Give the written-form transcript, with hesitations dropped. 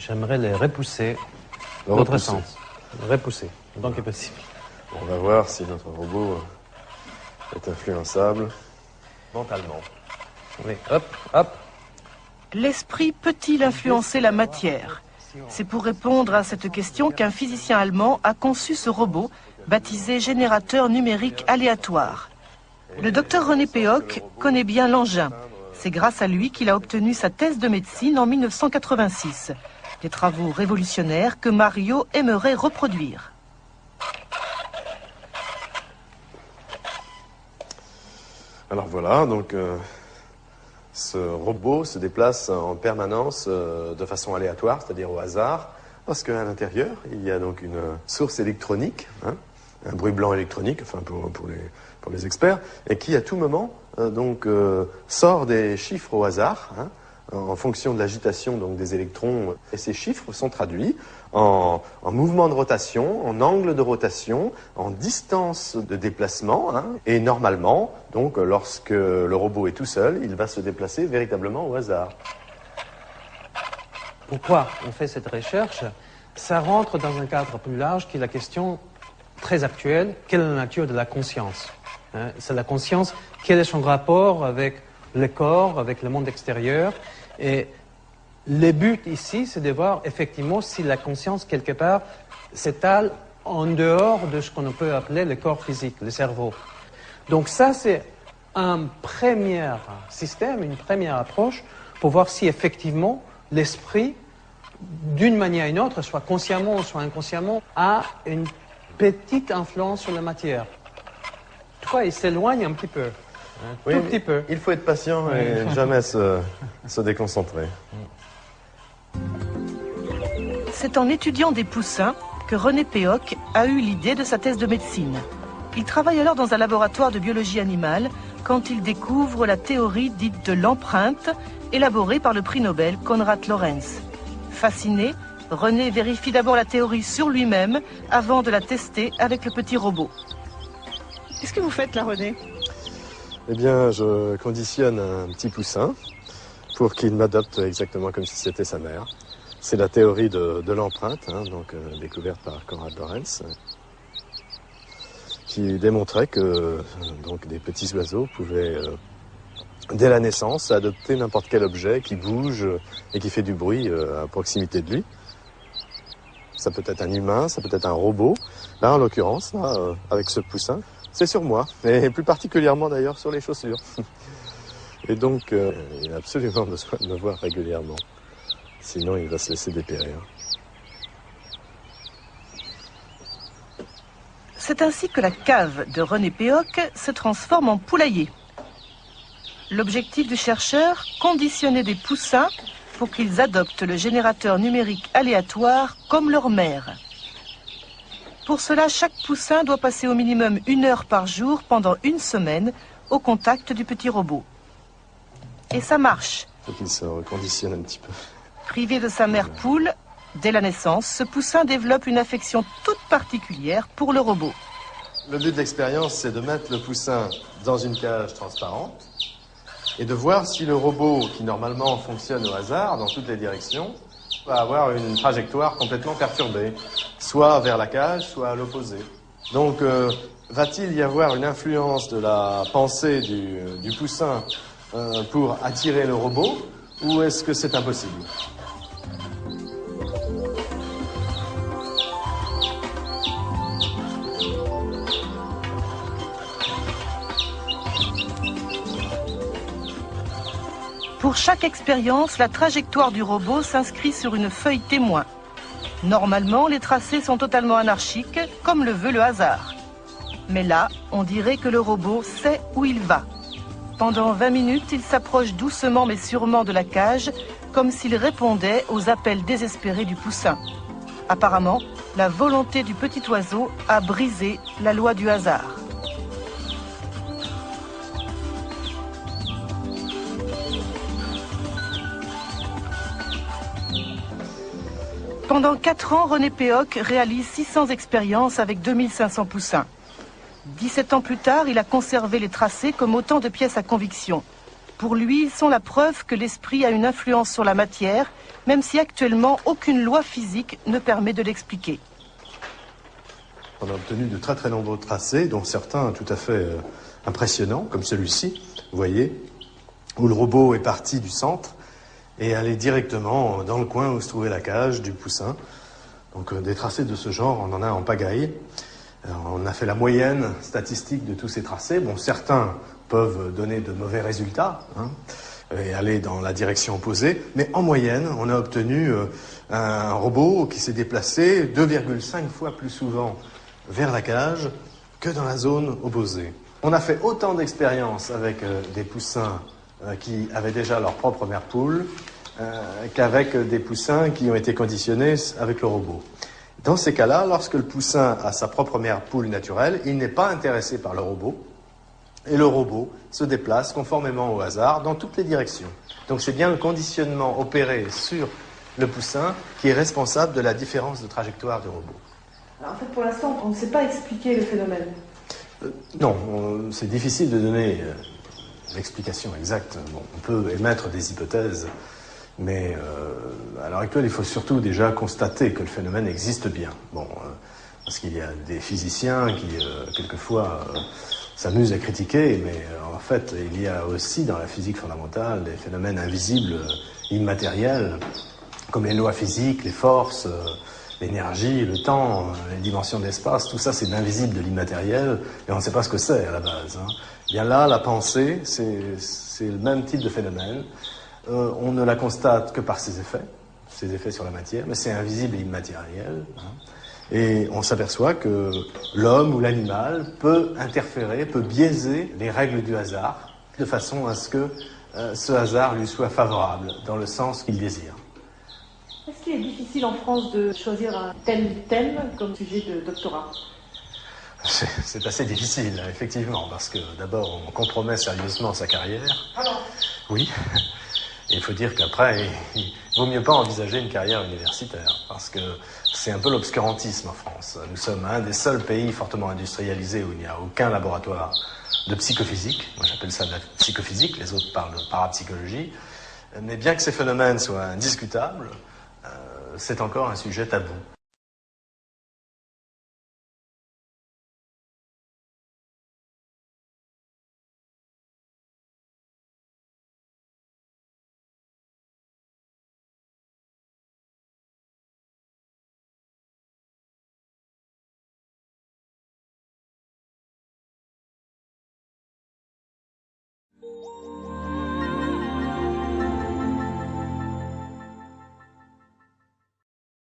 J'aimerais les repousser dans l'autre sens. Repousser, autant que possible. On va voir si notre robot est influençable. Mentalement. Oui, hop, hop. L'esprit peut-il influencer la matière? C'est pour répondre à cette question qu'un physicien allemand a conçu ce robot, baptisé générateur numérique aléatoire. Le docteur René Péoc connaît bien l'engin. C'est grâce à lui qu'il a obtenu sa thèse de médecine en 1986. Des travaux révolutionnaires que Mario aimerait reproduire. Alors voilà, donc ce robot se déplace en permanence de façon aléatoire, c'est-à-dire au hasard, parce qu'à l'intérieur, il y a donc une source électronique, hein, un bruit blanc électronique, enfin pour les experts, et qui à tout moment sort des chiffres au hasard, hein, en fonction de l'agitation donc des électrons, et ces chiffres sont traduits en mouvement de rotation, en angle de rotation, en distance de déplacement, hein, et normalement, donc lorsque le robot est tout seul, il va se déplacer véritablement au hasard. Pourquoi on fait cette recherche? Ça rentre dans un cadre plus large qui est la question très actuelle, quelle est la nature de la conscience? Hein, c'est la conscience, quel est son rapport avec le corps, avec le monde extérieur? Et le but ici, c'est de voir effectivement si la conscience, quelque part, s'étale en dehors de ce qu'on peut appeler le corps physique, le cerveau. Donc ça, c'est un premier système, une première approche pour voir si effectivement l'esprit, d'une manière ou d'une autre, soit consciemment ou soit inconsciemment, a une petite influence sur la matière. Toutefois, il s'éloigne un petit peu. Un tout petit peu. Il faut être patient et jamais se déconcentrer. C'est en étudiant des poussins que René Péoc a eu l'idée de sa thèse de médecine. Il travaille alors dans un laboratoire de biologie animale quand il découvre la théorie dite de l'empreinte, élaborée par le prix Nobel Konrad Lorenz. Fasciné, René vérifie d'abord la théorie sur lui-même avant de la tester avec le petit robot. Qu'est-ce que vous faites là, René? Eh bien, je conditionne un petit poussin pour qu'il m'adopte exactement comme si c'était sa mère. C'est la théorie de l'empreinte, hein, découverte par Konrad Lorenz, qui démontrait que des petits oiseaux pouvaient, dès la naissance, adopter n'importe quel objet qui bouge et qui fait du bruit à proximité de lui. Ça peut être un humain, ça peut être un robot. Là, en l'occurrence, avec ce poussin, c'est sur moi, et plus particulièrement d'ailleurs sur les chaussures. Et donc, il a absolument besoin de me voir régulièrement. Sinon, il va se laisser dépérir. C'est ainsi que la cave de René Péoc se transforme en poulailler. L'objectif du chercheur, conditionner des poussins pour qu'ils adoptent le générateur numérique aléatoire comme leur mère. Pour cela, chaque poussin doit passer au minimum 1 heure par jour pendant 1 semaine au contact du petit robot. Et ça marche. Il faut qu'il se reconditionne un petit peu. Privé de sa mère poule, dès la naissance, ce poussin développe une affection toute particulière pour le robot. Le but de l'expérience, c'est de mettre le poussin dans une cage transparente et de voir si le robot, qui normalement fonctionne au hasard dans toutes les directions, va avoir une trajectoire complètement perturbée, soit vers la cage, soit à l'opposé. Donc, va-t-il y avoir une influence de la pensée du poussin pour attirer le robot, ou est-ce que c'est impossible ? Pour chaque expérience, la trajectoire du robot s'inscrit sur une feuille témoin. Normalement, les tracés sont totalement anarchiques, comme le veut le hasard. Mais là, on dirait que le robot sait où il va. Pendant 20 minutes, il s'approche doucement mais sûrement de la cage, comme s'il répondait aux appels désespérés du poussin. Apparemment, la volonté du petit oiseau a brisé la loi du hasard. Pendant 4 ans, René Péoc réalise 600 expériences avec 2500 poussins. 17 ans plus tard, il a conservé les tracés comme autant de pièces à conviction. Pour lui, ils sont la preuve que l'esprit a une influence sur la matière, même si actuellement aucune loi physique ne permet de l'expliquer. On a obtenu de très très nombreux tracés, dont certains tout à fait impressionnants, comme celui-ci, vous voyez, où le robot est parti du centre et allé directement dans le coin où se trouvait la cage du poussin. Donc des tracés de ce genre, on en a en pagaille. On a fait la moyenne statistique de tous ces tracés. Bon, certains peuvent donner de mauvais résultats et aller dans la direction opposée, mais en moyenne, on a obtenu un robot qui s'est déplacé 2,5 fois plus souvent vers la cage que dans la zone opposée. On a fait autant d'expériences avec des poussins qui avaient déjà leur propre mère poule qu'avec des poussins qui ont été conditionnés avec le robot. Dans ces cas-là, lorsque le poussin a sa propre mère poule naturelle, il n'est pas intéressé par le robot, et le robot se déplace conformément au hasard dans toutes les directions. Donc c'est bien le conditionnement opéré sur le poussin qui est responsable de la différence de trajectoire du robot. Alors, en fait, pour l'instant, on ne sait pas expliquer le phénomène. Non, c'est difficile de donner l'explication exacte. Bon, on peut émettre des hypothèses, mais à l'heure actuelle, il faut surtout déjà constater que le phénomène existe bien. Bon, parce qu'il y a des physiciens qui, quelquefois, s'amusent à critiquer, mais en fait, il y a aussi dans la physique fondamentale des phénomènes invisibles, immatériels, comme les lois physiques, les forces, l'énergie, le temps, les dimensions d'espace, tout ça c'est de l'invisible, de l'immatériel, et on ne sait pas ce que c'est à la base. Bien là, la pensée, c'est le même type de phénomène. On ne la constate que par ses effets sur la matière, mais c'est invisible et immatériel. Et on s'aperçoit que l'homme ou l'animal peut interférer, peut biaiser les règles du hasard, de façon à ce que ce hasard lui soit favorable, dans le sens qu'il désire. Est-ce qu'il est difficile en France de choisir un tel thème comme sujet de doctorat? C'est assez difficile, effectivement, parce que d'abord, on compromet sérieusement sa carrière. Oui. Et il faut dire qu'après, il vaut mieux pas envisager une carrière universitaire, parce que c'est un peu l'obscurantisme en France. Nous sommes un des seuls pays fortement industrialisés où il n'y a aucun laboratoire de psychophysique. Moi, j'appelle ça de la psychophysique, les autres parlent de parapsychologie. Mais bien que ces phénomènes soient indiscutables, c'est encore un sujet tabou.